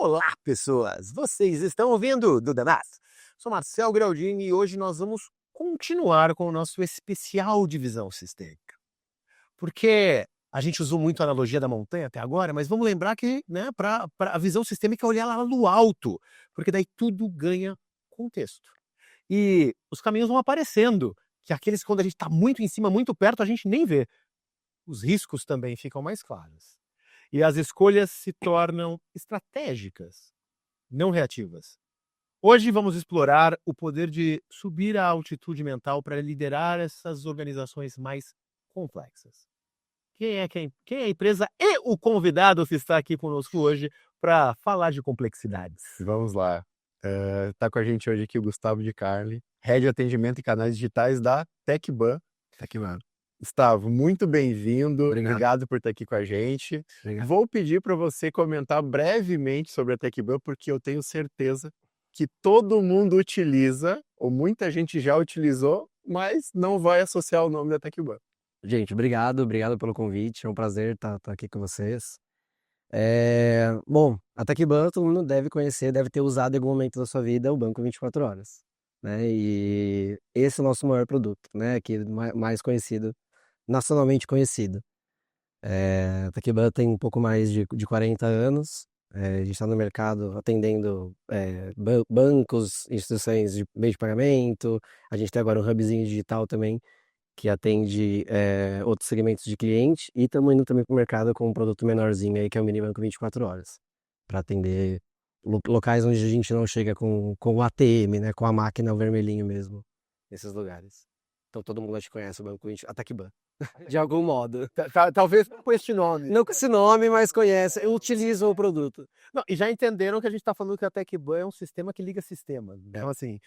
Olá, pessoas! Vocês estão ouvindo Duda Mas? Sou Marcel Graldini e hoje nós vamos continuar com o nosso especial de visão sistêmica. Porque a gente usou muito a analogia da montanha até agora, mas vamos lembrar que, né, para a visão sistêmica é olhar lá no alto, porque daí tudo ganha contexto. E os caminhos vão aparecendo, que aqueles quando a gente está muito em cima, muito perto, a gente nem vê. Os riscos também ficam mais claros. E as escolhas se tornam estratégicas, não reativas. Hoje vamos explorar o poder de subir a altitude mental para liderar essas organizações mais complexas. Quem é a empresa e o convidado que está aqui conosco hoje para falar de complexidades? Vamos lá. Tá com a gente hoje aqui o Gustavo de Carli, Head de Atendimento em Canais Digitais da TecBan. Gustavo, muito bem-vindo. Obrigado por estar aqui com a gente. Obrigado. Vou pedir para você comentar brevemente sobre a TecBan, porque eu tenho certeza que todo mundo utiliza, ou muita gente já utilizou, mas não vai associar o nome da TecBan. Gente, obrigado pelo convite, é um prazer estar aqui com vocês. Bom, a TecBan todo mundo deve conhecer, deve ter usado em algum momento da sua vida o Banco 24 Horas, né? E esse é o nosso maior produto, né? Aqui mais conhecido, nacionalmente conhecido. A TecBan tem um pouco mais de 40 anos, a gente está no mercado atendendo bancos, instituições de meio de pagamento, a gente tem agora um hubzinho digital também, que atende outros segmentos de cliente, e estamos indo também para o mercado com um produto menorzinho aí, que é o Mini Banco 24 Horas, para atender locais onde a gente não chega com o ATM, né, com a máquina, o vermelhinho mesmo, nesses lugares. Então todo mundo acho que conhece o Banco 20, a TecBan, de algum modo. Talvez com esse nome. Não com esse nome, mas conhece, utilizam o produto. Não, e já entenderam que a gente está falando que a TecBan é um sistema que liga sistemas. Então, assim,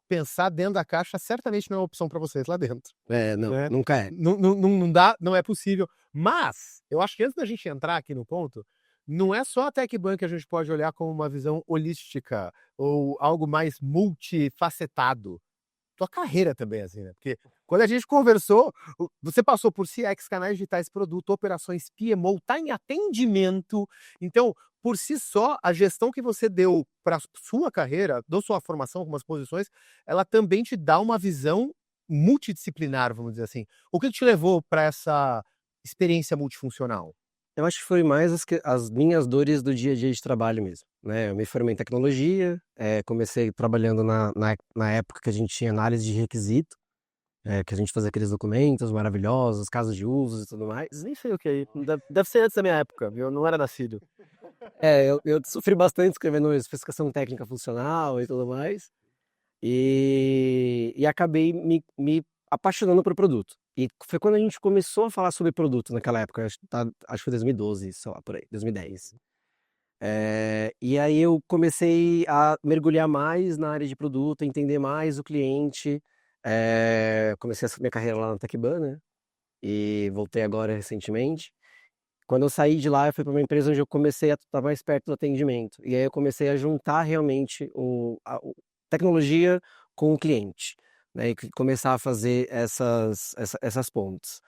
pensar dentro da caixa certamente não é uma opção para vocês lá dentro. Não, né? nunca é. Não dá, não é possível. Mas, eu acho que antes da gente entrar aqui no ponto, não é só a TecBan que a gente pode olhar como uma visão holística ou algo mais multifacetado. Tua carreira também, assim, né? Porque quando a gente conversou, você passou por CX, canais digitais, produto, operações, PMO, tá em atendimento. Então, por si só, a gestão que você deu para sua carreira, da sua formação, algumas posições, ela também te dá uma visão multidisciplinar, vamos dizer assim. O que te levou para essa experiência multifuncional? Eu acho que foi mais as minhas dores do dia a dia de trabalho mesmo, né? Eu me formei em tecnologia, comecei trabalhando na época que a gente tinha análise de requisito, que a gente fazia aqueles documentos maravilhosos, casos de usos e tudo mais. Nem sei o que é isso. Deve ser antes da minha época, eu não era nascido. Eu sofri bastante escrevendo especificação técnica funcional e tudo mais, e acabei me apaixonando por produto. E foi quando a gente começou a falar sobre produto naquela época, acho que foi 2012, sei lá, por aí, 2010. E aí eu comecei a mergulhar mais na área de produto, entender mais o cliente. Comecei a minha carreira lá na TecBan, né? E voltei agora recentemente. Quando eu saí de lá, eu fui para uma empresa onde eu comecei a estar mais perto do atendimento. E aí eu comecei a juntar realmente tecnologia com o cliente, né? E começar a fazer essas pontes.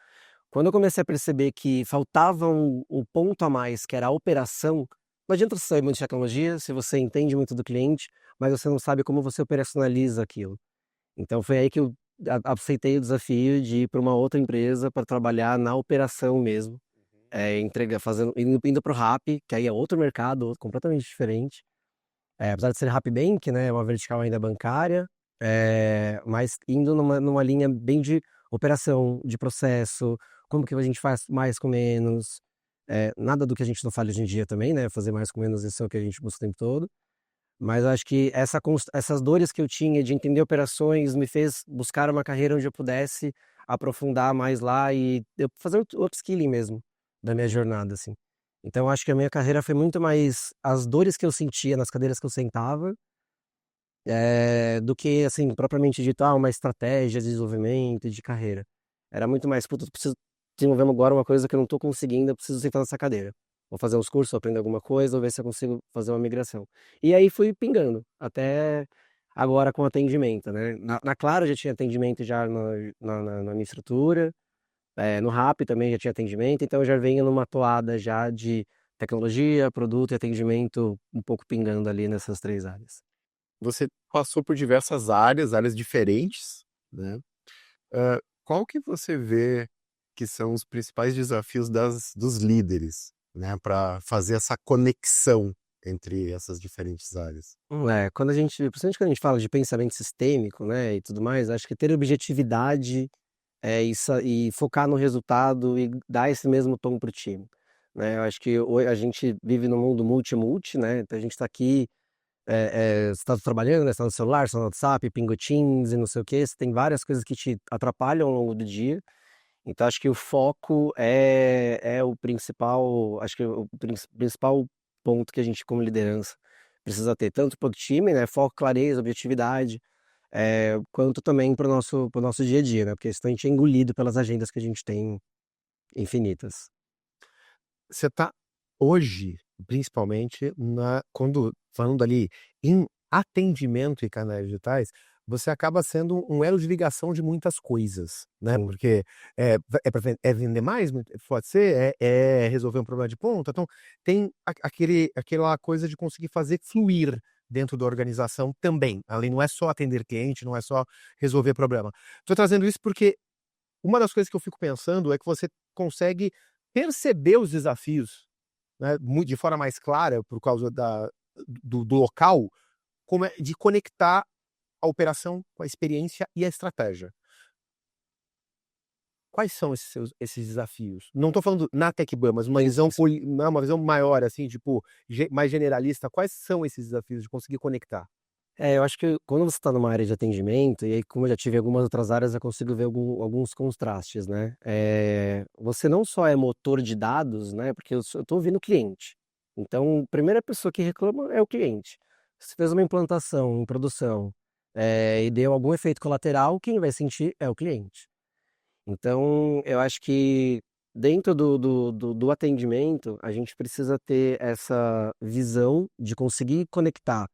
Quando eu comecei a perceber que faltava um ponto a mais, que era a operação, não adianta você saber muito de tecnologia se você entende muito do cliente, mas você não sabe como você operacionaliza aquilo. Então foi aí que eu aceitei o desafio de ir para uma outra empresa para trabalhar na operação mesmo, indo para o Rappi, que aí é outro mercado, completamente diferente. Apesar de ser Rappi Bank, né, é uma vertical ainda bancária, mas indo numa linha bem de operação, de processo, como que a gente faz mais com menos, nada do que a gente não fala hoje em dia também, né, fazer mais com menos, isso é o que a gente busca o tempo todo. Mas eu acho que essas dores que eu tinha de entender operações me fez buscar uma carreira onde eu pudesse aprofundar mais lá e eu fazer o upskilling mesmo da minha jornada, assim. Então eu acho que a minha carreira foi muito mais as dores que eu sentia nas cadeiras que eu sentava, do que, assim, propriamente dito, uma estratégia de desenvolvimento de carreira. Era muito mais, puta, eu preciso desenvolver agora uma coisa que eu não tô conseguindo, eu preciso sentar nessa cadeira. Vou fazer uns cursos, aprender alguma coisa, ou ver se eu consigo fazer uma migração. E aí fui pingando, até agora com atendimento, né? Na Claro já tinha atendimento já na minha estrutura, no Rappi também já tinha atendimento, então eu já venho numa toada já de tecnologia, produto e atendimento, um pouco pingando ali nessas 3 áreas. Você passou por diversas áreas diferentes, né? Qual que você vê que são os principais desafios dos líderes, né, para fazer essa conexão entre essas diferentes áreas? Quando a gente principalmente quando a gente fala de pensamento sistêmico, né, e tudo mais, acho que ter objetividade, e focar no resultado e dar esse mesmo tom para o time, né. Eu acho que a gente vive num mundo multi-multi, né, então a gente está aqui, você tá trabalhando, né, você tá no celular, você tá no WhatsApp, pinga Teams e não sei o quê, você tem várias coisas que te atrapalham ao longo do dia, então acho que o foco é o principal, acho que o principal ponto que a gente como liderança precisa ter, tanto para o time, né, foco, clareza, objetividade, quanto também para o nosso dia a dia, né, porque senão a gente é engolido pelas agendas que a gente tem infinitas. Você está hoje, principalmente, quando falando ali em atendimento e canais digitais, você acaba sendo um elo de ligação de muitas coisas, né? Sim. Porque é vender mais, pode ser, é resolver um problema de ponta. Então, tem aquela coisa de conseguir fazer fluir dentro da organização também. Ali não é só atender cliente, não é só resolver problema. Estou trazendo isso porque uma das coisas que eu fico pensando é que você consegue perceber os desafios, né, de forma mais clara por causa do local, como de conectar a operação com a experiência e a estratégia. Quais são esses desafios? Não estou falando na TechBan, mas uma visão uma visão maior, assim, tipo, mais generalista. Quais são esses desafios de conseguir conectar? Eu acho que quando você está numa área de atendimento, e aí como eu já tive algumas outras áreas, eu consigo ver alguns contrastes, né. Você não só é motor de dados, né, porque eu estou ouvindo o cliente, então a primeira pessoa que reclama é o cliente. Se fez uma implantação em produção, e deu algum efeito colateral, quem vai sentir é o cliente. Então eu acho que dentro do atendimento, a gente precisa ter essa visão de conseguir conectar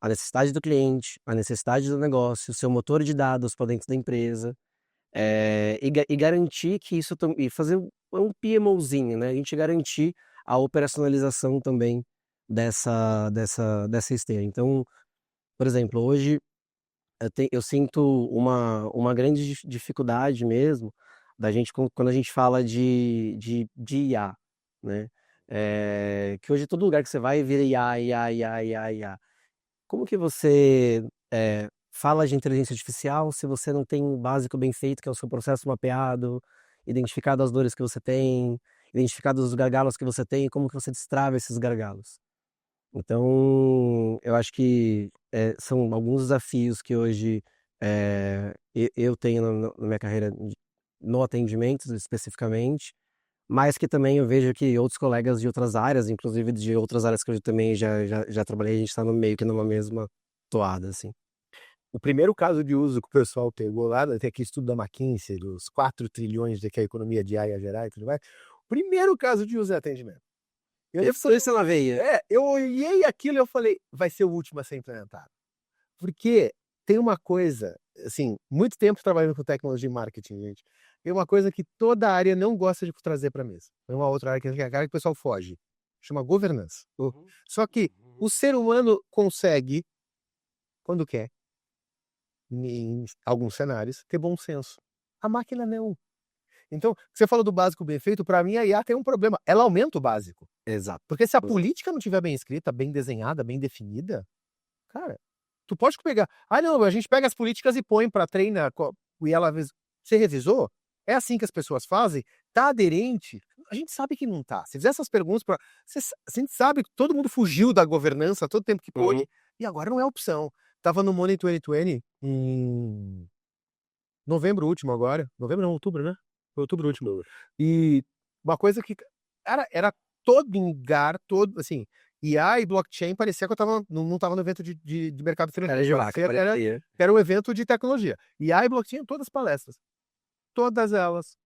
a necessidade do cliente, a necessidade do negócio, o seu motor de dados para dentro da empresa, e garantir que isso e fazer um PMOzinho, né, a gente garantir a operacionalização também dessa esteira. Então, por exemplo, hoje eu sinto uma grande dificuldade mesmo da gente quando a gente fala de IA, né, que hoje todo lugar que você vai vira IA, IA, IA, IA, IA. Como que você, fala de inteligência artificial se você não tem um básico bem feito, que é o seu processo mapeado, identificado as dores que você tem, identificado os gargalos que você tem e como que você destrava esses gargalos? Então, eu acho que, são alguns desafios que hoje, eu tenho na minha carreira no atendimento especificamente, mas que também eu vejo que outros colegas de outras áreas, inclusive de outras áreas que eu também já trabalhei, a gente está no meio que numa mesma toada, assim. O primeiro caso de uso que o pessoal pegou lá, tem aquele estudo da McKinsey, dos 4 trilhões de que a economia de IA ia gerar e tudo mais, o primeiro caso de uso é atendimento. Eu falei, Isso na veia. eu olhei aquilo e eu falei: "Vai ser o último a ser implementado". Porque tem uma coisa, assim, muito tempo trabalhando com tecnologia e marketing, gente, tem uma coisa que toda área não gosta de trazer pra mesa. Tem uma outra área que é a área que o pessoal foge, chama governança. Só que o ser humano consegue, quando quer, em alguns cenários, ter bom senso. A máquina não. Então, você falou do básico bem feito, pra mim a IA tem um problema, ela aumenta o básico. Exato. Porque se a política não estiver bem escrita, bem desenhada, bem definida, cara, tu pode pegar. Ah, não, a gente pega as políticas e põe pra treinar. E ela. Você revisou? É assim que as pessoas fazem? Tá aderente? A gente sabe que não tá. Se fizer essas perguntas pra. A gente sabe que todo mundo fugiu da governança todo tempo que pôde, e agora não é opção. Tava no Money 2020 em novembro último agora. Novembro não, outubro, né? Foi outubro último. E uma coisa que, cara, era todo lugar, todo, assim, IA e blockchain parecia que eu não tava no evento de mercado financeiro. Cara de vaca, parecia. Era um evento de tecnologia. IA e blockchain em todas as palestras. Todas elas.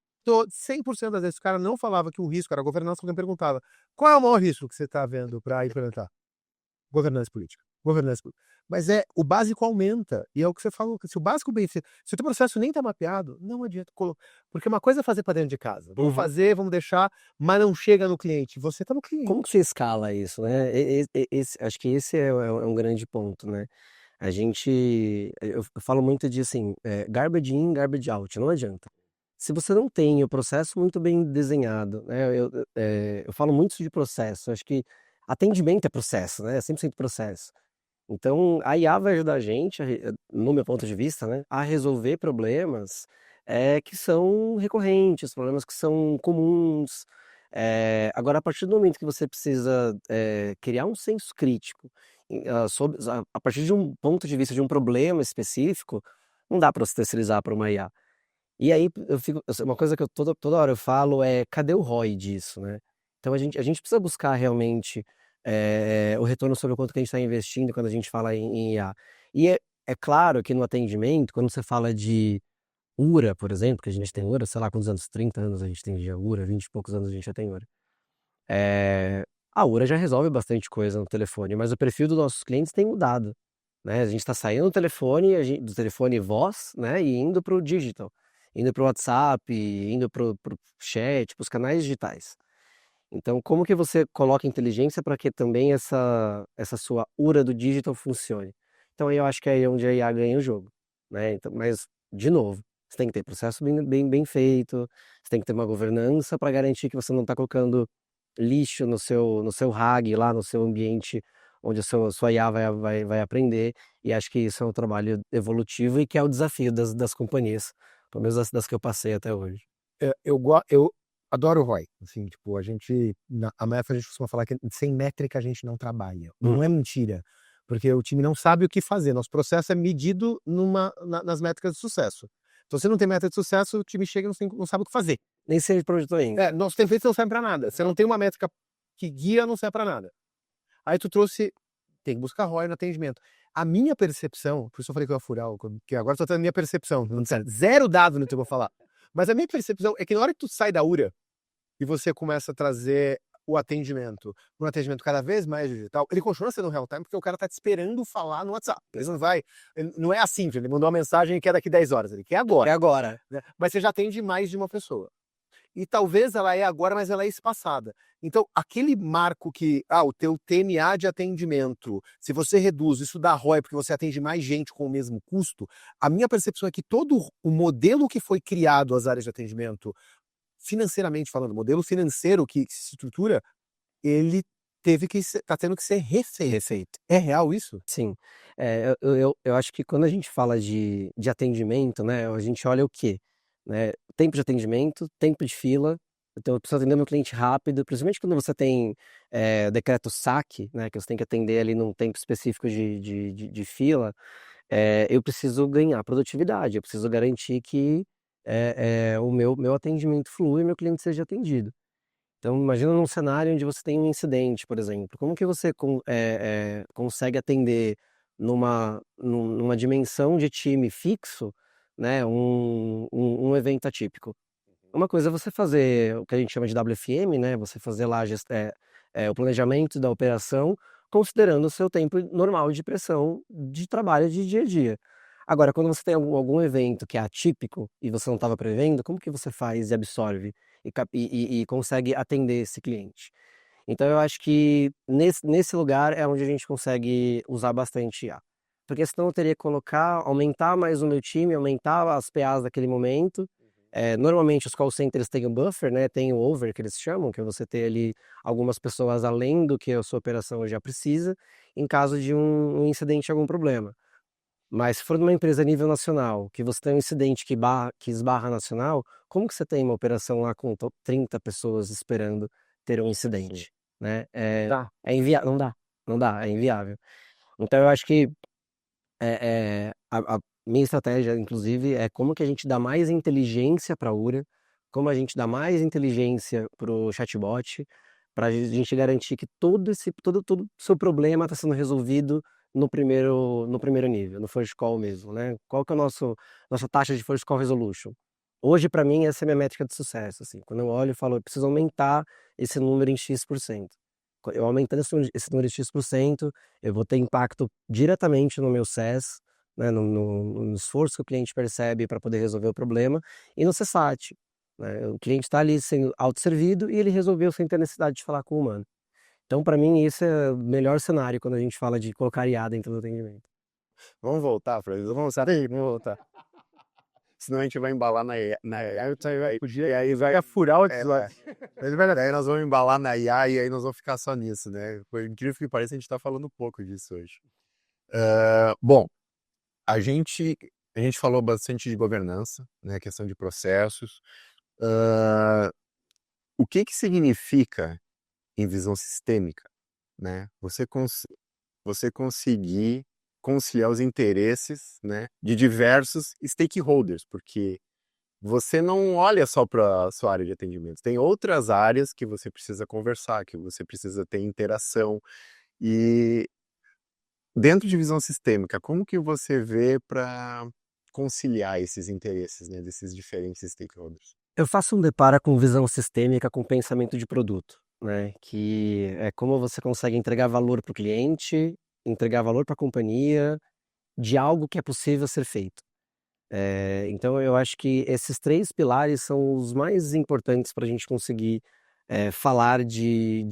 100% das vezes o cara não falava que o risco era governança, alguém perguntava: qual é o maior risco que você está vendo para implementar? Governança política. Governança política. Mas o básico aumenta. E é o que você falou, que se o básico bem feito, se o teu processo nem tá mapeado, não adianta. Porque uma coisa é fazer para dentro de casa. Vamos fazer, vamos deixar, mas não chega no cliente. Você tá no cliente. Como que você escala isso, né? Acho que esse é um grande ponto, né? Eu falo muito de assim, garbage in, garbage out, não adianta. Se você não tem o processo muito bem desenhado, né? Eu falo muito de processo, acho que atendimento é processo, né? É 100% processo. Então, a IA vai ajudar a gente, no meu ponto de vista, né, a resolver problemas que são recorrentes, problemas que são comuns. Agora, a partir do momento que você precisa criar um senso crítico a partir de um ponto de vista de um problema específico, não dá para se terceirizar para uma IA. E aí, uma coisa que eu toda hora eu falo cadê o ROI disso, né? Então, a gente precisa buscar realmente o retorno sobre o quanto que a gente está investindo quando a gente fala em IA. E é claro que no atendimento, quando você fala de URA, por exemplo, que a gente tem URA, sei lá quantos anos, 30 anos a gente tem de URA, 20 e poucos anos a gente já tem URA. A URA já resolve bastante coisa no telefone, mas o perfil dos nossos clientes tem mudado, né? A gente está saindo do telefone, do telefone voz, né, e indo para o digital, indo para o WhatsApp, indo para o chat, para os canais digitais. Então, como que você coloca inteligência para que também essa sua URA do digital funcione? Então, aí eu acho que é aí onde a IA ganha o jogo, né? Então, mas, de novo, você tem que ter processo bem feito, você tem que ter uma governança para garantir que você não está colocando lixo no seu RAG, lá no seu ambiente onde a sua IA vai aprender. E acho que isso é um trabalho evolutivo e que é o desafio das companhias, pelo menos das que eu passei até hoje. Eu adoro o ROI. Assim, tipo, a MEF a gente costuma falar que sem métrica a gente não trabalha. Não é mentira. Porque o time não sabe o que fazer. Nosso processo é medido nas métricas de sucesso. Então, se não tem métrica de sucesso, o time chega e não sabe o que fazer. Nem sei de pra onde eu tô indo. Nosso template não serve pra nada. Você não tem uma métrica que guia, não serve pra nada. Aí tu tem que buscar ROI no atendimento. A minha percepção, por isso eu falei que eu ia furar, que agora eu tô tendo a minha percepção, não certo, zero dado no que eu vou falar. Mas a minha percepção é que na hora que tu sai da URA e você começa a trazer o atendimento para um atendimento cada vez mais digital, ele continua sendo real time porque o cara tá te esperando falar no WhatsApp. Não é assim, ele mandou uma mensagem que é daqui 10 horas, ele quer agora. É agora. Né? Mas você já atende mais de uma pessoa. E talvez ela é agora, mas ela é espaçada. Então, aquele marco que, o teu TMA de atendimento, se você reduz, isso dá ROI porque você atende mais gente com o mesmo custo, a minha percepção é que todo o modelo que foi criado às áreas de atendimento, financeiramente falando, o modelo financeiro que se estrutura, ele tá tendo que ser refeito. É real isso? Sim. Eu acho que quando a gente fala de atendimento, né, a gente olha o quê? Né? Tempo de atendimento, tempo de fila. Então, eu preciso atender meu cliente rápido, principalmente quando você tem decreto saque, né, que você tem que atender ali num tempo específico de fila. Eu preciso ganhar produtividade, eu preciso garantir que o meu atendimento flui e meu cliente seja atendido. Então, imagina num cenário onde você tem um incidente, por exemplo. Como que você consegue atender numa dimensão de time fixo, né, um evento atípico? Uma coisa é você fazer o que a gente chama de WFM, né, você fazer lá o planejamento da operação, considerando o seu tempo normal de pressão de trabalho de dia a dia. Agora, quando você tem algum evento que é atípico e você não estava prevendo, como que você faz e absorve e consegue atender esse cliente? Então, eu acho que nesse lugar é onde a gente consegue usar bastante IA. Porque senão eu teria que aumentar mais o meu time, aumentar as PAs daquele momento. Normalmente os call centers têm um buffer, né? Tem o over, que eles chamam, que é você ter ali algumas pessoas além do que a sua operação já precisa, em caso de um incidente, algum problema. Mas se for numa empresa a nível nacional, que você tem um incidente que esbarra nacional, como que você tem uma operação lá com 30 pessoas esperando ter um incidente, né? Não dá, não dá, é inviável. Então eu acho que a minha estratégia, inclusive, é como que a gente dá mais inteligência para a URA, como a gente dá mais inteligência para o chatbot, para a gente garantir que todo o seu problema está sendo resolvido no primeiro nível, no first call mesmo, né? Qual que é a nossa taxa de first call resolution? Hoje, para mim, essa é a minha métrica de sucesso, assim. Quando eu olho, eu falo, eu preciso aumentar esse número em X%. Eu aumentando esse número de X%, eu vou ter impacto diretamente no meu SES, né, no esforço que o cliente percebe para poder resolver o problema, e no CSAT, né? O cliente está ali sendo autosservido e ele resolveu sem ter necessidade de falar com o humano. Então, para mim, esse é o melhor cenário quando a gente fala de colocar IA dentro do atendimento. Vamos voltar, Fred? Vamos voltar. Senão a gente vai embalar na IA, e aí vai furar o episódio. Mas é verdade, aí nós vamos embalar na IA e aí nós vamos ficar só nisso, né? Por incrível que pareça, a gente tá falando pouco disso hoje. Bom, a gente falou bastante de governança, né? Questão de processos. O que significa em visão sistêmica, né? Você conseguir conciliar os interesses, né, de diversos stakeholders, porque você não olha só para a sua área de atendimento, tem outras áreas que você precisa conversar, que você precisa ter interação. E dentro de visão sistêmica, como que você vê para conciliar esses interesses, né, desses diferentes stakeholders? Eu faço um deparo com visão sistêmica, com pensamento de produto, né? Que é como você consegue entregar valor para o cliente, entregar valor para a companhia, de algo que é possível ser feito. Então eu acho que esses 3 pilares são os mais importantes para a gente conseguir falar de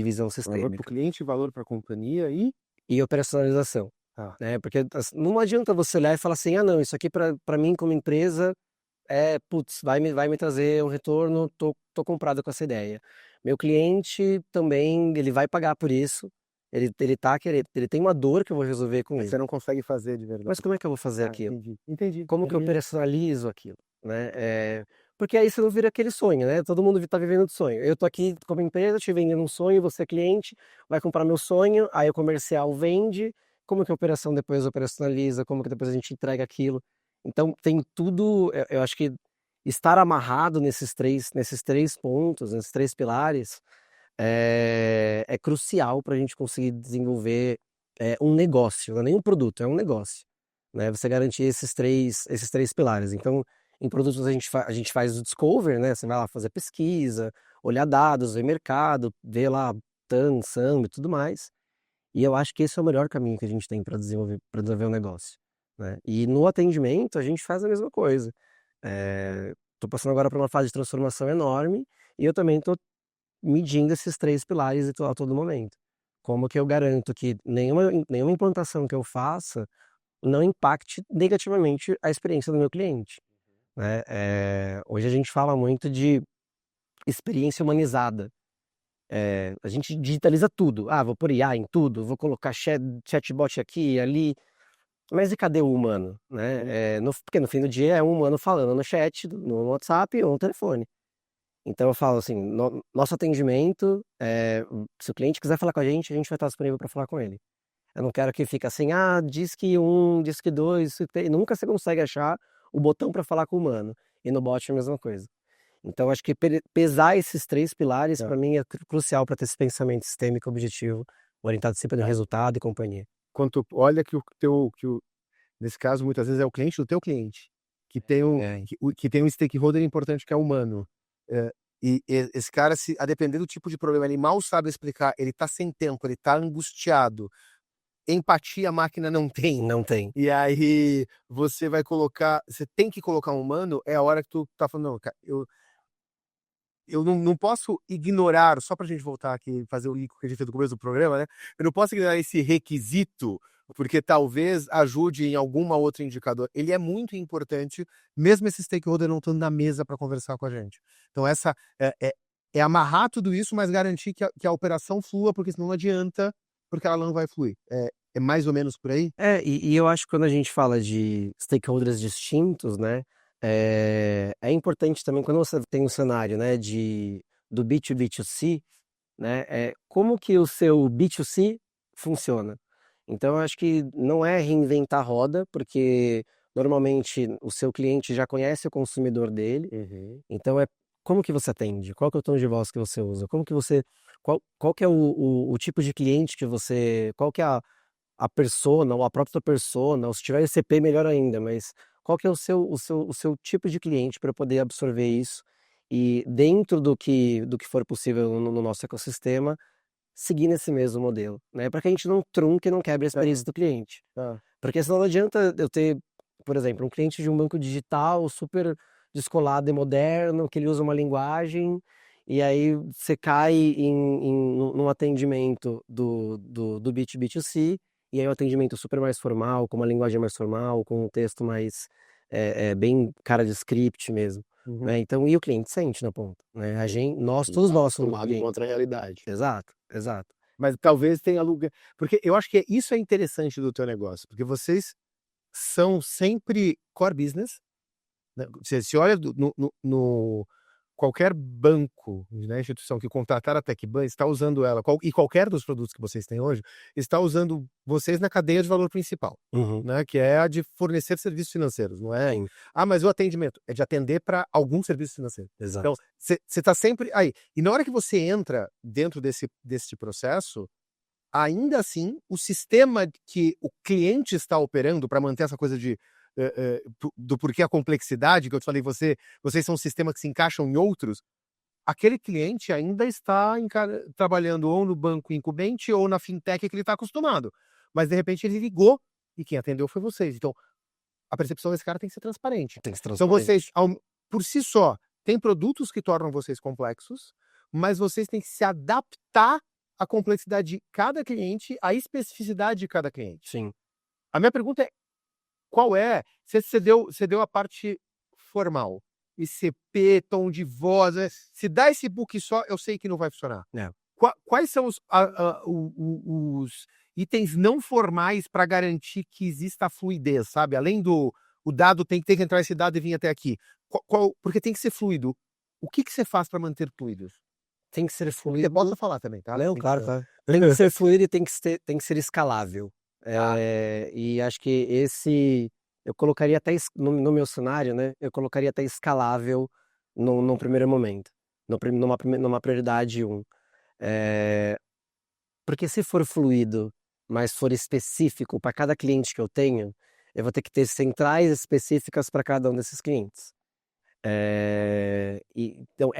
visão Valor para o sistêmica. cliente, valor para a companhia E operacionalização, Ah. né? Porque não adianta você olhar e falar assim, não, isso aqui para mim como empresa putz, vai me trazer um retorno, tô comprado com essa ideia. Meu cliente também, ele vai pagar por isso, ele tem uma dor que eu vou resolver com ele. você não consegue fazer de verdade. Mas como é que eu vou fazer aquilo? Entendi. Como que eu operacionalizo aquilo, né? Porque aí você não vira aquele sonho, né? Todo mundo tá vivendo de sonho. Eu tô aqui como empresa, te vendendo um sonho, você é cliente, vai comprar meu sonho, aí o comercial vende, como que a operação depois operacionaliza, como que depois a gente entrega aquilo. Então tem tudo, eu acho que estar amarrado nesses três pontos, nesses 3 pilares, é crucial para a gente conseguir desenvolver um negócio, não é nem um produto, é um negócio, né? Você garantir esses três pilares. Então, em produtos a gente faz o discover, né? Você vai lá fazer pesquisa, olhar dados, ver mercado, ver lá TAM, SAM e tudo mais. E eu acho que esse é o melhor caminho que a gente tem para desenvolver um negócio, né? E no atendimento a gente faz a mesma coisa. Tô passando agora por uma fase de transformação enorme e eu também tô medindo esses 3 pilares a todo momento. Como que eu garanto que nenhuma implantação que eu faça não impacte negativamente a experiência do meu cliente, né? Hoje a gente fala muito de experiência humanizada. A gente digitaliza tudo. Vou pôr IA em tudo, vou colocar chatbot aqui e ali. Mas e cadê o humano, né? Porque no fim do dia é um humano falando no chat, no WhatsApp ou no telefone. Então eu falo assim, nosso atendimento, se o cliente quiser falar com a gente vai estar disponível para falar com ele. Eu não quero que fique assim, diz que 1, diz que 2, nunca você consegue achar o botão para falar com o humano. E no bot é a mesma coisa. Então acho que pesar esses 3 pilares para mim é crucial para ter esse pensamento sistêmico objetivo, orientado sempre no resultado e companhia. Quando tu olha que nesse caso, muitas vezes é o cliente do teu cliente, que tem que tem um stakeholder importante que é humano. Esse cara, a depender do tipo de problema, ele mal sabe explicar, ele tá sem tempo, ele tá angustiado. Empatia a máquina não tem. Não tem. E aí você tem que colocar um humano, é a hora que tu tá falando, não, cara, eu não posso ignorar, só pra gente voltar aqui e fazer o link que a gente fez no começo do programa, né? Eu não posso ignorar esse requisito, porque talvez ajude em alguma outra indicador. Ele é muito importante, mesmo esse stakeholder não estando na mesa para conversar com a gente. Então essa é amarrar tudo isso, mas garantir que a operação flua, porque senão não adianta, porque ela não vai fluir. É mais ou menos por aí? E eu acho que quando a gente fala de stakeholders distintos, né, é importante também quando você tem um cenário, né, do B2B2C, né, como que o seu B2C funciona. Então eu acho que não é reinventar a roda, porque normalmente o seu cliente já conhece o consumidor dele, então como que você atende? Qual que é o tom de voz que você usa? Qual que é o tipo de cliente que você, qual que é a persona, ou a própria persona, ou se tiver ECP melhor ainda, mas qual que é o seu tipo de cliente para poder absorver isso e dentro do que for possível no nosso ecossistema, seguir nesse mesmo modelo, né? Para que a gente não trunque e não quebre a experiência do cliente. Tá. Porque senão não adianta eu ter, por exemplo, um cliente de um banco digital super descolado e moderno, que ele usa uma linguagem, e aí você cai num atendimento do B2B2C, e aí o atendimento super mais formal, com uma linguagem mais formal, com um texto mais bem cara de script mesmo. Né? Então, e o cliente sente na ponta. Né? Todos nós somos Acostumado clientes. contra a realidade. Exato, exato. Mas talvez tenha lugar. Porque eu acho que isso é interessante do teu negócio, porque vocês são sempre core business. Né? Você se olha no qualquer banco, né, instituição que contratar a TecBan está usando ela, e qualquer dos produtos que vocês têm hoje, está usando vocês na cadeia de valor principal, né, que é a de fornecer serviços financeiros, não é? Sim. Mas o atendimento é de atender para algum serviço financeiro. Exato. Então, você está sempre aí. E na hora que você entra dentro desse processo, ainda assim, o sistema que o cliente está operando para manter essa coisa do porquê a complexidade, que eu te falei, vocês são um sistema que se encaixam em outros, aquele cliente ainda está trabalhando ou no banco incumbente ou na fintech que ele está acostumado. Mas, de repente, ele ligou e quem atendeu foi vocês. Então, a percepção desse cara tem que ser transparente. Tem que ser Então, transparente. vocês, por si só, têm produtos que tornam vocês complexos, mas vocês têm que se adaptar à complexidade de cada cliente, à especificidade de cada cliente. Sim. A minha pergunta é, qual é? Você deu a parte formal. ICP, tom de voz. Se dá esse book só, eu sei que não vai funcionar. É. Quais são os itens não formais para garantir que exista fluidez, sabe? Além do o dado tem que entrar esse dado e vir até aqui. Porque tem que ser fluido. O que você faz para manter fluidos? Tem que ser Você fluido. pode falar também, tá? Não, Tem claro, que- claro. Tem que ser fluido e tem que ser escalável. Tá. E acho que eu colocaria até no meu cenário, né? Eu colocaria até escalável no primeiro momento, numa prioridade 1. Porque se for fluido, mas for específico para cada cliente que eu tenho, eu vou ter que ter centrais específicas para cada um desses clientes. Então,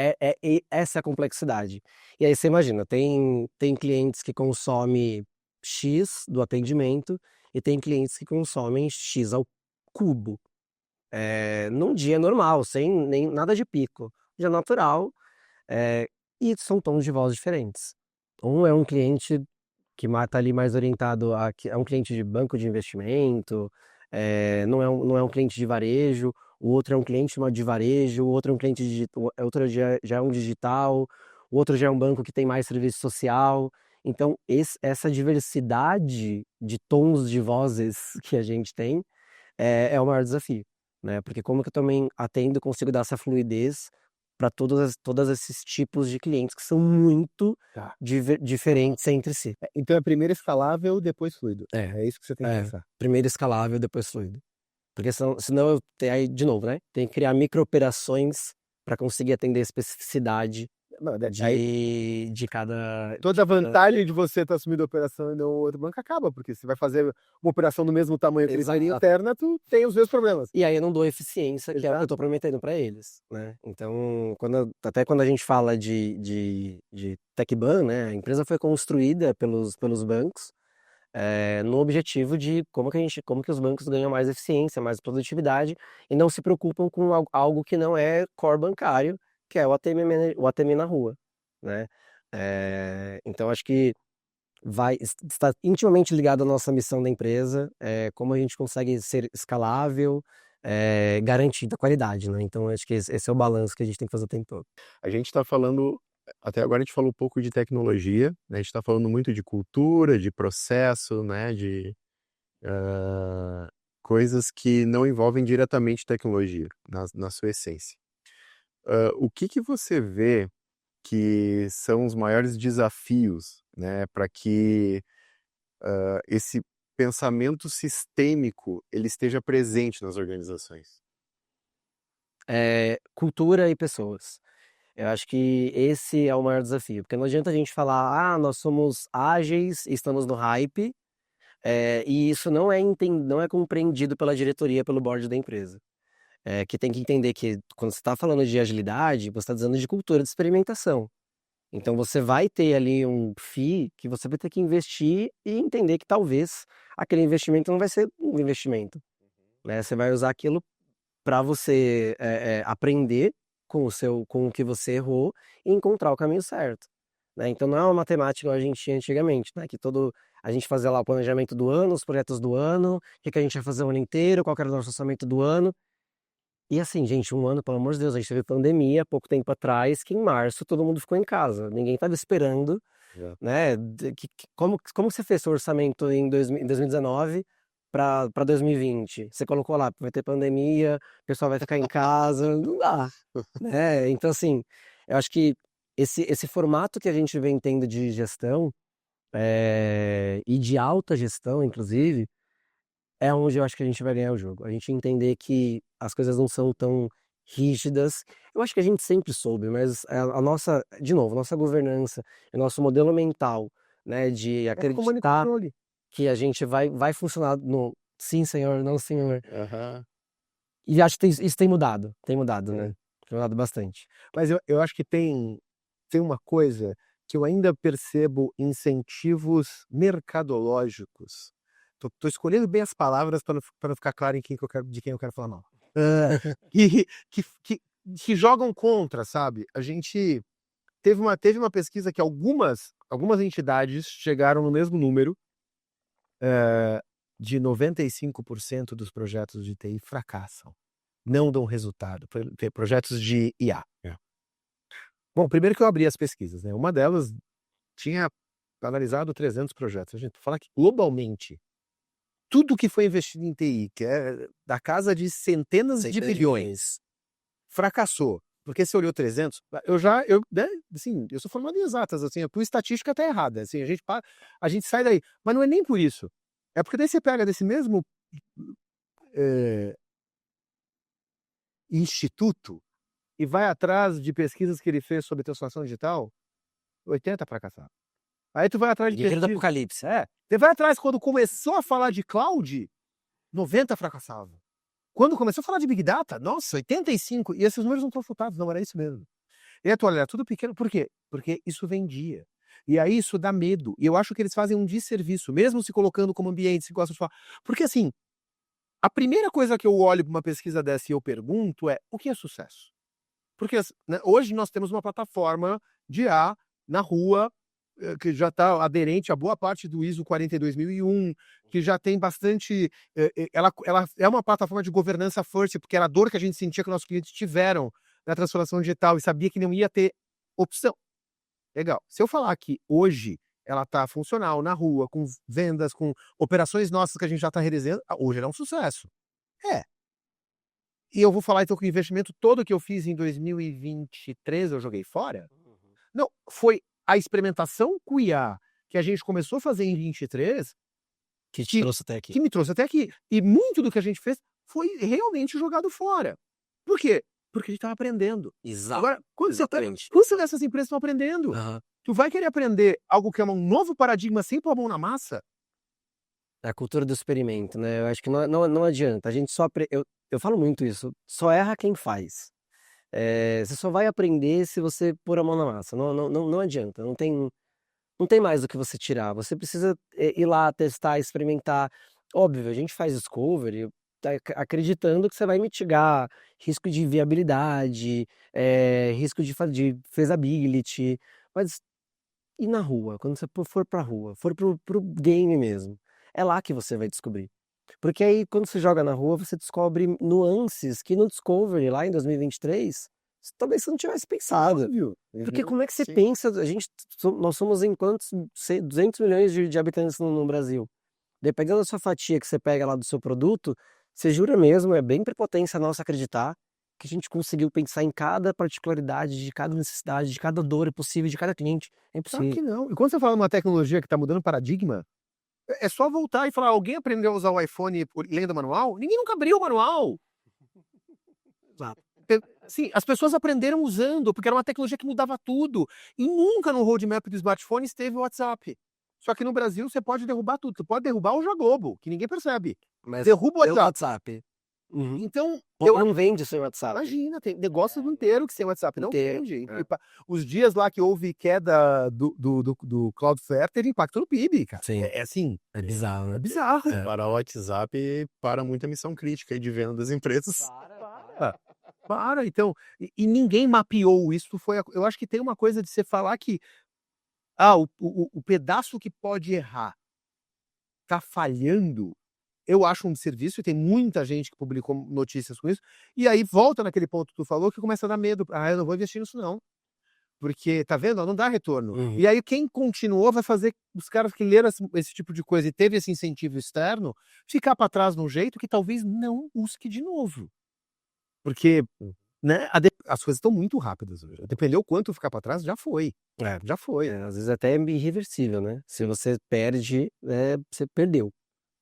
essa é a complexidade. E aí você imagina, tem clientes que consomem X do atendimento e tem clientes que consomem X ao cubo. Num dia normal, sem nem nada de pico. Dia natural, e são tons de voz diferentes. Um é um cliente que está ali mais orientado é um cliente de banco de investimento, não é um cliente de varejo, o outro é um cliente de varejo, o outro é um cliente outro já é um digital, o outro já é um banco que tem mais serviço social. Então, essa diversidade de tons de vozes que a gente tem é o maior desafio, né? Porque como que eu também consigo dar essa fluidez para todos esses tipos de clientes que são muito Tá. diferentes entre si. Então é primeiro escalável, depois fluido. É isso que você tem que pensar. Primeiro escalável, depois fluido. Porque senão eu tenho aí, de novo, né? Tem que criar micro-operações para conseguir atender a especificidade de cada. Toda a vantagem de você estar assumindo a operação e não o outro banco acaba, porque se vai fazer uma operação do mesmo tamanho que eles fariam Exato. interna, tu tem os mesmos problemas. E aí eu não dou eficiência, que é o que eu estou prometendo para eles, né? Então, até quando a gente fala de TecBan, né? A empresa foi construída pelos bancos no objetivo de como que os bancos ganham mais eficiência, mais produtividade e não se preocupam com algo que não é core bancário, que é o ATM na rua, né? Então acho que está intimamente ligado à nossa missão da empresa, como a gente consegue ser escalável, garantindo a qualidade, né? Então acho que esse é o balanço que a gente tem que fazer o tempo todo. A gente está falando, até agora a gente falou um pouco de tecnologia, né? A gente está falando muito de cultura, de processo, né? De coisas que não envolvem diretamente tecnologia, na sua essência. O que você vê que são os maiores desafios, né? Para que esse pensamento sistêmico ele esteja presente nas organizações? Cultura e pessoas. Eu acho que esse é o maior desafio, porque não adianta a gente falar, nós somos ágeis, estamos no hype, e isso não é compreendido pela diretoria, pelo board da empresa. Que tem que entender que quando você está falando de agilidade, você está dizendo de cultura de experimentação. Então você vai ter ali um FII que você vai ter que investir e entender que talvez aquele investimento não vai ser um investimento, né? Você vai usar aquilo para você aprender com o que você errou e encontrar o caminho certo, né? Então não é uma matemática igual a gente tinha antigamente, né? Que a gente fazia lá o planejamento do ano, os projetos do ano, o que a gente ia fazer o ano inteiro, qual que era o nosso orçamento do ano. E assim, gente, um ano, pelo amor de Deus, a gente teve pandemia pouco tempo atrás, que em março todo mundo ficou em casa. Ninguém estava esperando, né? Como você fez seu orçamento em 2019 para 2020? Você colocou lá, vai ter pandemia, o pessoal vai ficar em casa, não dá, né? Então, assim, eu acho que esse formato que a gente vem tendo de gestão, e de alta gestão, inclusive, é onde eu acho que a gente vai ganhar o jogo. A gente entender que as coisas não são tão rígidas. Eu acho que a gente sempre soube, mas a nossa, de novo, nossa governança, o nosso modelo mental, né, de É comando e acreditar controle. que a gente vai funcionar no sim, senhor, não, senhor. Aham. E acho que isso tem mudado, né? Tem mudado bastante. Mas eu acho que tem uma coisa que eu ainda percebo incentivos mercadológicos. Tô escolhendo bem as palavras para não ficar claro de quem eu quero falar mal. Que, que, que, que jogam contra, sabe? A gente teve uma pesquisa que algumas entidades chegaram no mesmo número, de 95% dos projetos de TI fracassam. Não dão resultado. Projetos de IA. Bom, primeiro que eu abri as pesquisas, né? Uma delas tinha analisado 300 projetos. A gente fala que globalmente tudo que foi investido em TI, que é da casa de centenas de bilhões, fracassou. Porque você olhou 300, né, assim, eu sou formado em exatas, assim, a tua estatística tá errada, assim, a gente sai daí. Mas não é nem por isso. É porque daí você pega desse mesmo instituto e vai atrás de pesquisas que ele fez sobre transformação digital, 80 fracassaram. Aí tu vai atrás de Guerreiro do pesquisa. Apocalipse, Você vai atrás, quando começou a falar de cloud, 90 fracassavam. Quando começou a falar de Big Data, nossa, 85. E esses números não estão chutados, não, era isso mesmo. E aí tu olha, tudo pequeno. Por quê? Porque isso vendia. E aí isso dá medo. E eu acho que eles fazem um desserviço, mesmo se colocando como ambiente, se gostam de falar. Porque assim, a primeira coisa que eu olho para uma pesquisa dessa e eu pergunto é, o que é sucesso? Porque né, hoje nós temos uma plataforma de IA na rua, que já está aderente a boa parte do ISO 42001, que já tem bastante. Ela é uma plataforma de governança first, porque era a dor que a gente sentia que nossos clientes tiveram na transformação digital e sabia que não ia ter opção. Legal. Se eu falar que hoje ela está funcional na rua, com vendas, com operações nossas que a gente já está realizando, hoje ela é um sucesso. E eu vou falar então que o investimento todo que eu fiz em 2023 eu joguei fora? Não, foi a experimentação com IA que a gente começou a fazer em 23 que te trouxe até aqui. que me trouxe até aqui. E muito do que a gente fez foi realmente jogado fora. Por quê? Porque a gente estava aprendendo. Exato. Agora, quando Exatamente. essas empresas estão aprendendo, Aham. tu vai querer aprender algo que é um novo paradigma sem pôr a mão na massa? A cultura do experimento, né? Eu acho que não adianta. A gente só eu falo muito isso. Só erra quem faz. Você só vai aprender se você pôr a mão na massa. Não adianta. Não tem mais do que você tirar. Você precisa ir lá, testar, experimentar. Óbvio, a gente faz discovery acreditando que você vai mitigar risco de viabilidade, risco de feasibility. Mas e na rua? Quando você for pra rua, for pro game mesmo, é lá que você vai descobrir. Porque aí, quando você joga na rua, você descobre nuances que no Discovery, lá em 2023, talvez você não tivesse pensado. Óbvio. Porque como é que você Sim. pensa? Nós somos em quantos? 200 milhões de habitantes no Brasil. Dependendo da sua fatia que você pega lá do seu produto, você jura mesmo, é bem prepotência nossa acreditar que a gente conseguiu pensar em cada particularidade, de cada necessidade, de cada dor possível, de cada cliente. É Claro impossível. que não. E quando você fala de uma tecnologia que está mudando paradigma, é só voltar e falar, alguém aprendeu a usar o iPhone lendo o manual? Ninguém nunca abriu o manual. Exato. Sim, as pessoas aprenderam usando, porque era uma tecnologia que mudava tudo. E nunca no roadmap do smartphone esteve o WhatsApp. Só que no Brasil você pode derrubar tudo. Você pode derrubar o Globo, que ninguém percebe. Mas Derruba o pelo WhatsApp. WhatsApp. Então, Não vende sem WhatsApp. imagina, tem negócio inteiro que sem WhatsApp não Inteiro, vende. é. Os dias lá que houve queda do Cloudflare teve impacto no PIB, cara. Sim. É assim, É bizarro, é né? bizarro. Para o WhatsApp, para muita missão crítica aí de venda das empresas. Para, então, e ninguém mapeou isso. Eu acho que tem uma coisa de você falar que o pedaço que pode errar tá falhando, eu acho um desserviço, e tem muita gente que publicou notícias com isso, e aí volta naquele ponto que tu falou, que começa a dar medo. Eu não vou investir nisso não, porque tá vendo, ó, não dá retorno. Uhum. E aí quem continuou vai fazer os caras que leram esse tipo de coisa e teve esse incentivo externo, ficar para trás de um jeito que talvez não busque de novo. Porque, né, as coisas estão muito rápidas hoje. Dependeu quanto ficar para trás, já foi. Já foi. Às vezes até é irreversível, né? Se você perde, você perdeu.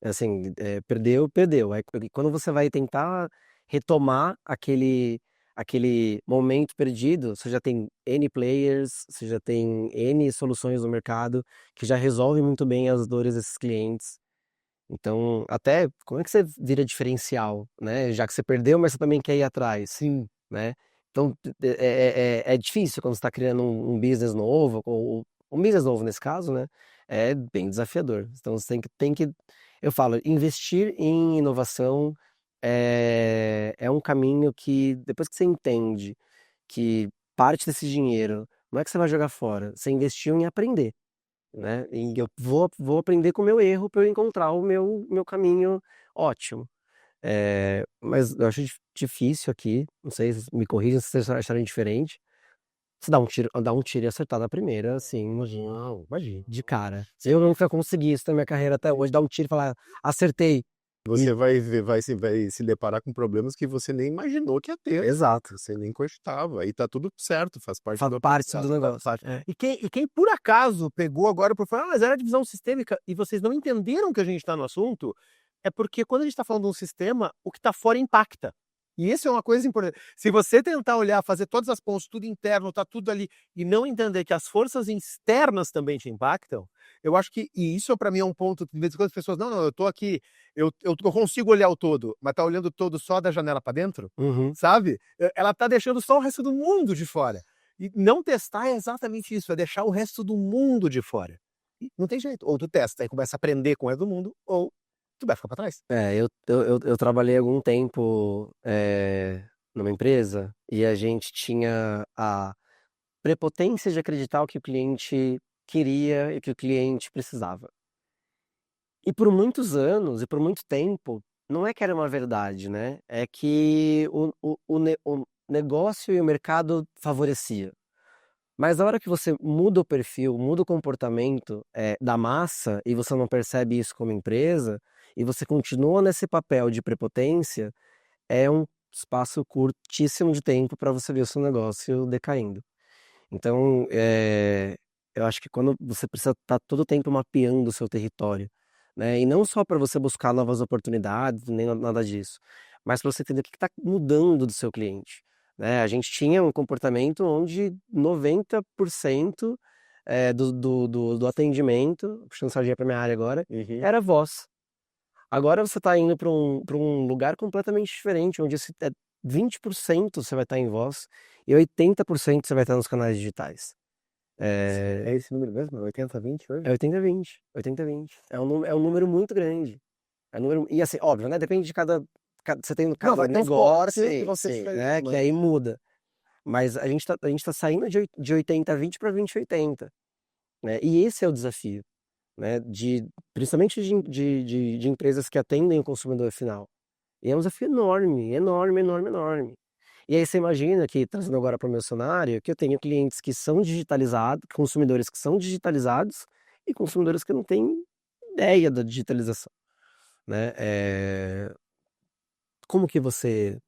Assim, perdeu. Aí, quando você vai tentar retomar aquele momento perdido, você já tem N players, você já tem N soluções no mercado que já resolvem muito bem as dores desses clientes. Então, até como é que você vira diferencial, né? Já que você perdeu, mas você também quer ir atrás, Sim. né? Então, é difícil quando você está criando um business novo, ou um business novo nesse caso, né? É bem desafiador. Então, você tem que, eu falo, investir em inovação é um caminho que, depois que você entende que parte desse dinheiro não é que você vai jogar fora, você investiu em aprender, né? E eu vou aprender com o meu erro para eu encontrar o meu caminho ótimo. Mas eu acho difícil aqui, não sei, me corrijam se vocês acharem diferente. Você dá um tiro e acertar na primeira, assim, imagina, de cara. Eu nunca consegui isso na minha carreira até hoje, dar um tiro e falar, acertei. Você vai ver, vai se deparar com problemas que você nem imaginou que ia ter. Exato. Você nem cogitava. E tá tudo certo, faz parte Faz do parte do aprendizado. negócio. É. E quem por acaso pegou agora para falar, mas era divisão sistêmica, e vocês não entenderam que a gente está no assunto, é porque quando a gente está falando de um sistema, o que está fora impacta. E isso é uma coisa importante. Se você tentar olhar, fazer todas as pontes, tudo interno, tá tudo ali, e não entender que as forças externas também te impactam, eu acho que, e isso para mim é um ponto, de vez em quando as pessoas, não, eu tô aqui, eu consigo olhar o todo, mas tá olhando o todo só da janela para dentro, sabe? Ela tá deixando só o resto do mundo de fora. E não testar é exatamente isso, é deixar o resto do mundo de fora. E não tem jeito. Ou tu testa e começa a aprender com o resto do mundo, ou tu vai ficar para trás. Eu trabalhei algum tempo numa empresa e a gente tinha a prepotência de acreditar o que o cliente queria e o que o cliente precisava. E por muitos anos e por muito tempo, não é que era uma verdade, né? É que o negócio e o mercado favorecia. Mas a hora que você muda o perfil, muda o comportamento da massa e você não percebe isso como empresa, e você continua nesse papel de prepotência, é um espaço curtíssimo de tempo para você ver o seu negócio decaindo. Então, eu acho que quando você precisa estar todo o tempo mapeando o seu território, né? E não só para você buscar novas oportunidades, nem nada disso, mas para você entender o que está mudando do seu cliente, né? A gente tinha um comportamento onde 90% do atendimento, puxando sardinha para minha área agora, era voz. Agora você está indo para um lugar completamente diferente, onde 20% você vai estar em voz e 80% você vai estar nos canais digitais. É esse número mesmo? 80-20 hoje? É 80-20, 80-20. É um número muito grande. E assim, óbvio, né? Depende de você tem cada vai ter uns negócio, cortes que vão ser sim, diferentes, né? mas- Que aí muda. Mas a gente tá saindo de 80-20 para 20-80, né? E esse é o desafio, né? Principalmente de empresas que atendem o consumidor final. E é um desafio enorme, enorme, enorme, enorme. E aí você imagina que, trazendo agora para o meu cenário, que eu tenho clientes que são digitalizados, consumidores que são digitalizados e consumidores que não têm ideia da digitalização, né? Como que você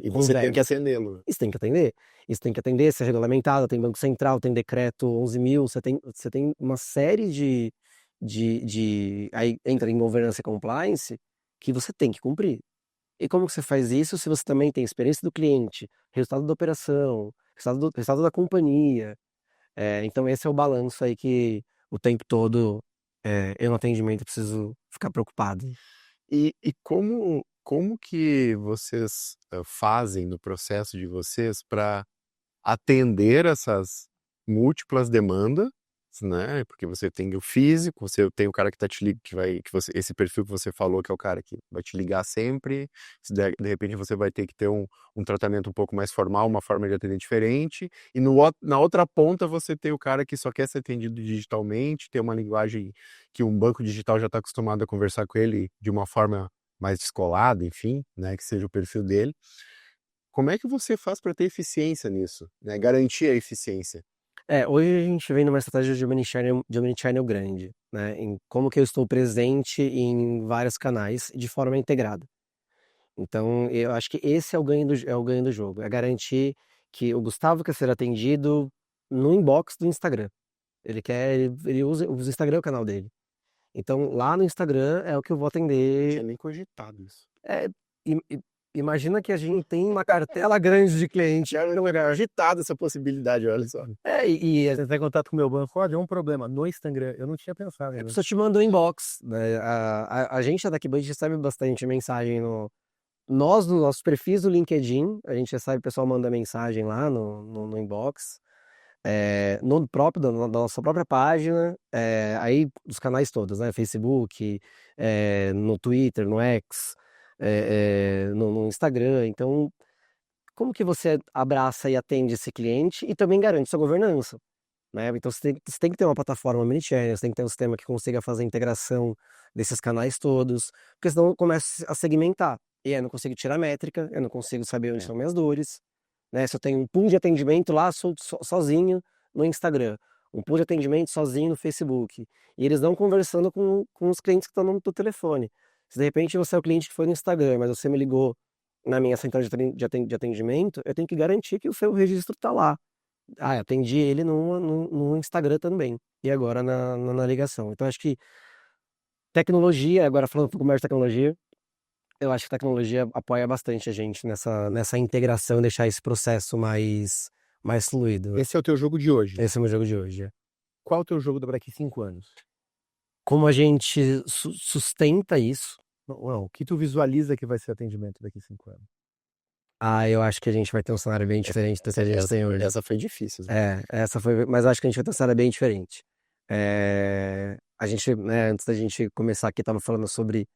E você tem que atendê-lo. Isso tem que atender. Isso tem que atender, ser regulamentado, tem Banco Central, tem decreto 11.000, você tem uma série aí entra em governança e compliance que você tem que cumprir. E como que você faz isso se você também tem experiência do cliente, resultado da operação, resultado da companhia? Então esse é o balanço aí que o tempo todo eu no atendimento preciso ficar preocupado. E como como que vocês fazem no processo de vocês para atender essas múltiplas demandas, né? Porque você tem o físico, você tem o cara que tá te ligando, esse perfil que você falou, que é o cara que vai te ligar sempre. Se de repente você vai ter que ter um tratamento um pouco mais formal, uma forma de atender diferente. E na outra ponta você tem o cara que só quer ser atendido digitalmente, tem uma linguagem que um banco digital já está acostumado a conversar com ele de uma forma mais descolada, enfim, né? Que seja o perfil dele. Como é que você faz para ter eficiência nisso, né? Garantir a eficiência? Hoje a gente vem numa estratégia de omnichannel grande, né? Em como que eu estou presente em vários canais de forma integrada. Então, eu acho que esse é o ganho do jogo, é garantir que o Gustavo quer ser atendido no inbox do Instagram. Ele usa o Instagram é o canal dele. Então, lá no Instagram é o que eu vou Não atender. tinha nem cogitado isso. É, imagina que a gente tem uma cartela grande de cliente. Já não era agitado essa possibilidade, olha só. Você tem contato com o meu banco, ó, deu um problema no Instagram. Eu não tinha pensado, A né? pessoa te manda um inbox, né? A gente da DaqBuddy recebe bastante mensagem nos nossos perfis do LinkedIn, a gente recebe, o pessoal manda mensagem lá no inbox, no próprio, da nossa própria página, aí dos canais todos, né? Facebook, no Twitter, no X, no Instagram. Então, como que você abraça e atende esse cliente e também garante sua governança? Né? Então você tem que ter uma plataforma omnichannel, você tem que ter um sistema que consiga fazer a integração desses canais todos, porque senão começa a segmentar. E aí eu não consigo tirar métrica, eu não consigo saber onde estão minhas dores, né? Se eu tenho um pool de atendimento lá sozinho no Instagram, um pool de atendimento sozinho no Facebook, e eles não conversando com os clientes que estão no teu telefone. Se de repente você é o cliente que foi no Instagram, mas você me ligou na minha central de atendimento, eu tenho que garantir que o seu registro está lá. Atendi ele no Instagram também. E agora na ligação. Então, acho que tecnologia, agora falando um pouco mais de tecnologia, eu acho que a tecnologia apoia bastante a gente nessa integração e deixar esse processo mais fluido. Esse é o teu jogo de hoje. Esse é o meu jogo de hoje. Qual é o teu jogo daqui 5 anos? Como a gente sustenta isso? Não, o que tu visualiza que vai ser atendimento daqui 5 anos? Eu acho que a gente vai ter um cenário bem diferente do que a gente tem hoje. Essa foi difícil. Né? Essa foi, mas eu acho que a gente vai ter um cenário bem diferente. A gente, né, antes da gente começar aqui, estava falando sobre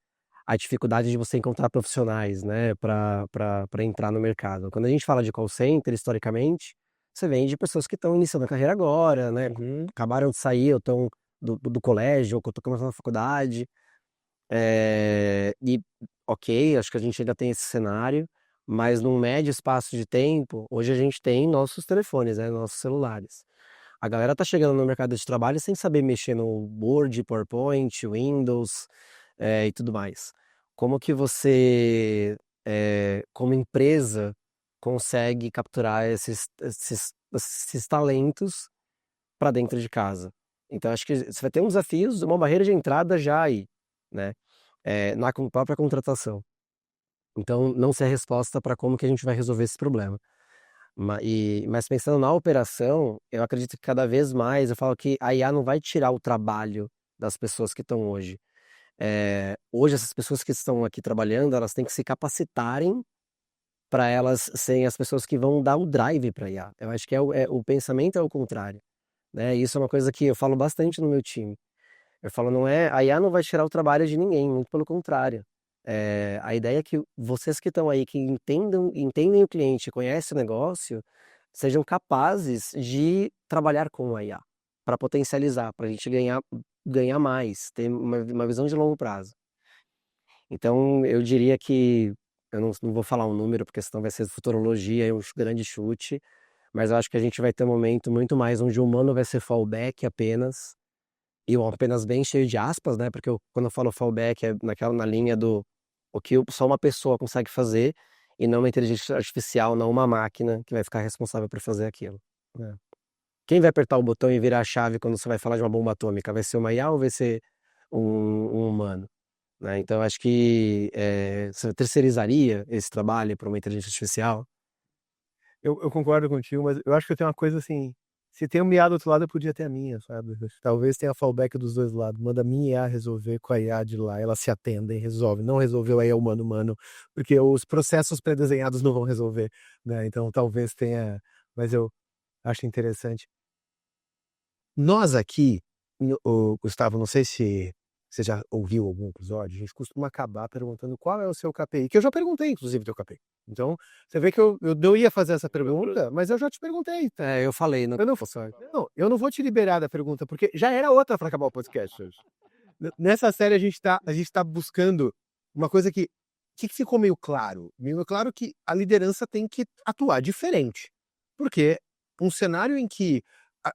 a dificuldade de você encontrar profissionais, né, para entrar no mercado. Quando a gente fala de call center, historicamente, você vem de pessoas que estão iniciando a carreira agora, né, acabaram de sair, ou estão do colégio, ou estão começando a faculdade. E, ok, acho que a gente ainda tem esse cenário, mas num médio espaço de tempo, hoje a gente tem nossos telefones, né, nossos celulares. A galera tá chegando no mercado de trabalho sem saber mexer no Word, PowerPoint, Windows, e tudo mais. Como que você, como empresa, consegue capturar esses talentos para dentro de casa? Então, acho que você vai ter um desafio, uma barreira de entrada já aí, né? Na própria contratação. Então, não sei a resposta para como que a gente vai resolver esse problema. Mas pensando na operação, eu acredito que cada vez mais, eu falo que a IA não vai tirar o trabalho das pessoas que estão hoje. Hoje, essas pessoas que estão aqui trabalhando, elas têm que se capacitarem para elas serem as pessoas que vão dar o drive para a IA. Eu acho que o pensamento é o contrário, né? Isso é uma coisa que eu falo bastante no meu time. Eu falo, a IA não vai tirar o trabalho de ninguém, muito pelo contrário. A ideia é que vocês que estão aí, que entendem o cliente, conhecem o negócio, sejam capazes de trabalhar com a IA para potencializar, para a gente ganhar mais, ter uma visão de longo prazo. Então, eu diria que, eu não vou falar um número, porque senão vai ser futurologia, é um grande chute, mas eu acho que a gente vai ter um momento muito mais onde o humano vai ser fallback apenas, e um apenas bem cheio de aspas, né? Porque quando eu falo fallback é na linha do o que só uma pessoa consegue fazer e não uma inteligência artificial, não uma máquina que vai ficar responsável por fazer aquilo, né? Quem vai apertar o botão e virar a chave quando você vai falar de uma bomba atômica? Vai ser uma IA ou vai ser um humano? Né? Então, acho que você terceirizaria esse trabalho para uma inteligência artificial? Eu concordo contigo, mas eu acho que eu tenho uma coisa assim, Se tem um IA do outro lado, eu podia ter a minha, sabe? Talvez tenha fallback dos dois lados. Manda a minha IA resolver com a IA de lá. Elas se atendem, resolve. Não resolveu, aí é humano, porque os processos pré-desenhados não vão resolver, né? Então talvez tenha. Mas eu acho interessante. Nós aqui, Gustavo, não sei se você já ouviu algum episódio, a gente costuma acabar perguntando qual é o seu KPI, que eu já perguntei, inclusive, teu KPI. Então, você vê que eu não ia fazer essa pergunta, mas eu já te perguntei. Eu falei, não. Eu não vou te liberar da pergunta, porque já era outra para acabar o podcast hoje. Nessa série, a gente tá buscando uma coisa que ficou meio claro. Meio claro que a liderança tem que atuar diferente. Porque um cenário em que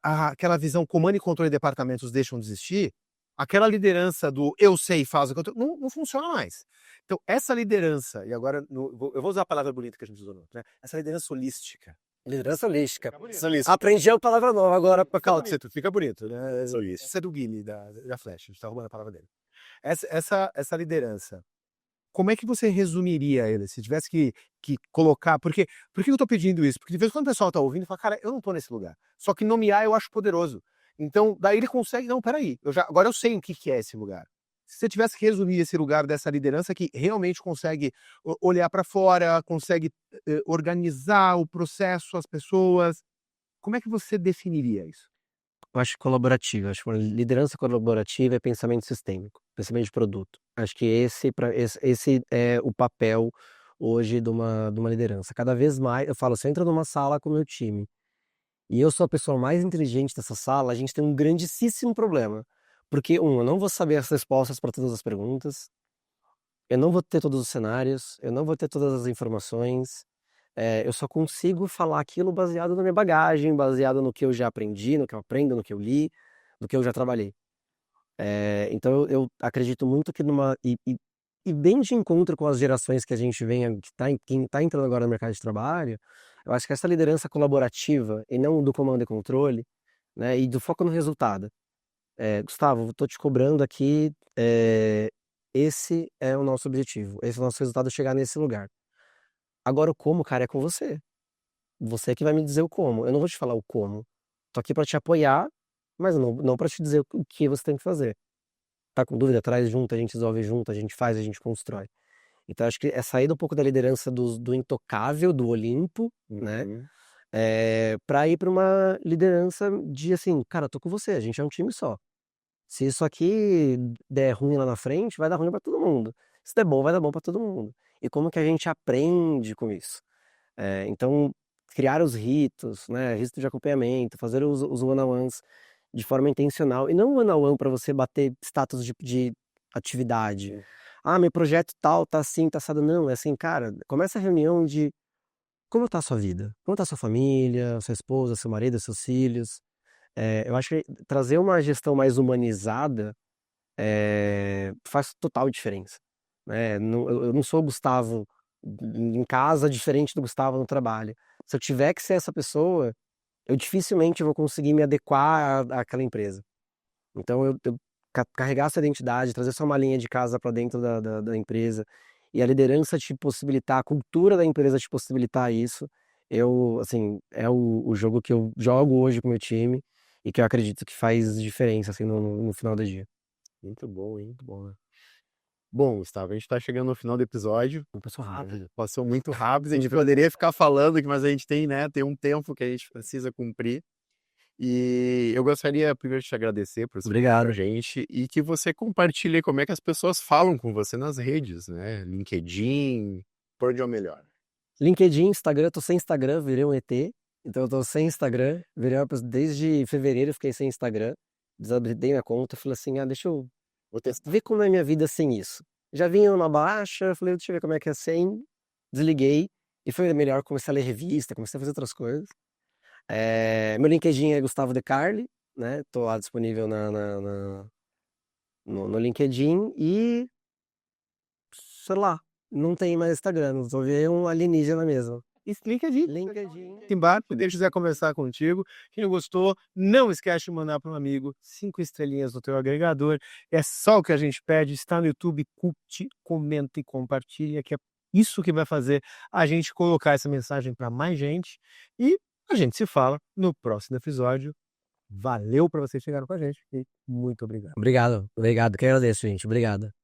aquela visão comando e controle de departamentos deixam de existir, aquela liderança do eu sei, faz o que eu não funciona mais. Então, essa liderança, e agora eu vou usar a palavra bonita que a gente usou, né? Essa liderança holística. Liderança holística. Holística. Aprendi uma palavra nova agora. Calma, fica bonito, né? Holística. Essa é do Guilherme, da Flash, a gente tá roubando a palavra dele. Essa liderança, como é que você resumiria ele? Se tivesse que colocar. Por que eu tô pedindo isso? Porque de vez em quando o pessoal tá ouvindo e fala, cara, eu não tô nesse lugar. Só que nomear eu acho poderoso. Então, daí ele consegue. Não, peraí, agora eu sei o que é esse lugar. Se você tivesse que resumir esse lugar dessa liderança que realmente consegue olhar para fora, consegue organizar o processo, as pessoas, como é que você definiria isso? Eu acho colaborativa, acho que uma liderança colaborativa é pensamento sistêmico, pensamento de produto. Acho que esse é o papel hoje de uma liderança. Cada vez mais, eu falo, você entra numa sala com o meu time e eu sou a pessoa mais inteligente dessa sala, a gente tem um grandíssimo problema. Porque, eu não vou saber as respostas para todas as perguntas, eu não vou ter todos os cenários, eu não vou ter todas as informações, eu só consigo falar aquilo baseado na minha bagagem, baseado no que eu já aprendi, no que eu aprendo, no que eu li, no que eu já trabalhei. Então eu acredito muito que e bem de encontro com as gerações que a gente vem, quem tá entrando agora no mercado de trabalho, eu acho que essa liderança colaborativa e não do comando e controle, né, e do foco no resultado. Gustavo, tô te cobrando aqui, esse é o nosso objetivo, esse é o nosso resultado, chegar nesse lugar. Agora o como, cara, é com você. Você que vai me dizer o como. Eu não vou te falar o como. Tô aqui para te apoiar, mas não para te dizer o que você tem que fazer. Tá com dúvida? Traz junto, a gente resolve junto, a gente faz, a gente constrói. Então acho que é sair um pouco da liderança do intocável, do Olimpo, né? Para ir para uma liderança de assim, cara, tô com você, a gente é um time só. Se isso aqui der ruim lá na frente, vai dar ruim para todo mundo. Se der bom, vai dar bom para todo mundo. E como que a gente aprende com isso? Então, criar os ritos, né? Rito de acompanhamento, fazer os one-on-ones de forma intencional. E não one-on-one para você bater status de atividade. Ah, meu projeto tal, tá assim, tá assado. Não, é assim, cara, começa a reunião de como tá a sua vida? Como tá a sua família, sua esposa, seu marido, seus filhos? Eu acho que trazer uma gestão mais humanizada faz total diferença, né? Eu não sou o Gustavo em casa diferente do Gustavo no trabalho. Se eu tiver que ser essa pessoa, eu dificilmente vou conseguir me adequar àquela empresa. Então, carregar essa identidade, trazer sua malinha de casa para dentro da empresa e a liderança te possibilitar, a cultura da empresa te possibilitar isso, assim, é o jogo que eu jogo hoje com o meu time e que eu acredito que faz diferença, assim, no final do dia. Muito bom, hein? Muito bom, né? Bom, Gustavo, a gente tá chegando no final do episódio. Passou rápido. Passou muito rápido. A gente poderia ficar falando, mas a gente tem, né? Tem um tempo que a gente precisa cumprir. E eu gostaria primeiro de te agradecer por estar Obrigado. com a gente e que você compartilhe como é que as pessoas falam com você nas redes, né? LinkedIn, por onde é o melhor? LinkedIn, Instagram, eu tô sem Instagram, virei um ET. Então eu tô sem Instagram, desde fevereiro eu fiquei sem Instagram. Desabridei minha conta, falei assim, deixa eu Vou testar. ver como é minha vida sem isso. Já vinha uma baixa, falei, deixa eu ver como é que é sem. Desliguei e foi melhor, comecei a ler revista, comecei a fazer outras coisas. Meu LinkedIn é Gustavo De Carli, né? Tô lá disponível no LinkedIn e sei lá, não tem mais Instagram, não tô vendo um alienígena mesmo. LinkedIn. LinkedIn. Embaixo, se Deus quiser conversar contigo. Quem não gostou, não esquece de mandar para um amigo 5 estrelinhas no teu agregador. É só o que a gente pede. Está no YouTube, curte, comenta e compartilha, que é isso que vai fazer a gente colocar essa mensagem para mais gente. E A gente se fala no próximo episódio. Valeu para vocês que chegaram com a gente e muito obrigado. Obrigado, que agradeço, gente. Obrigado.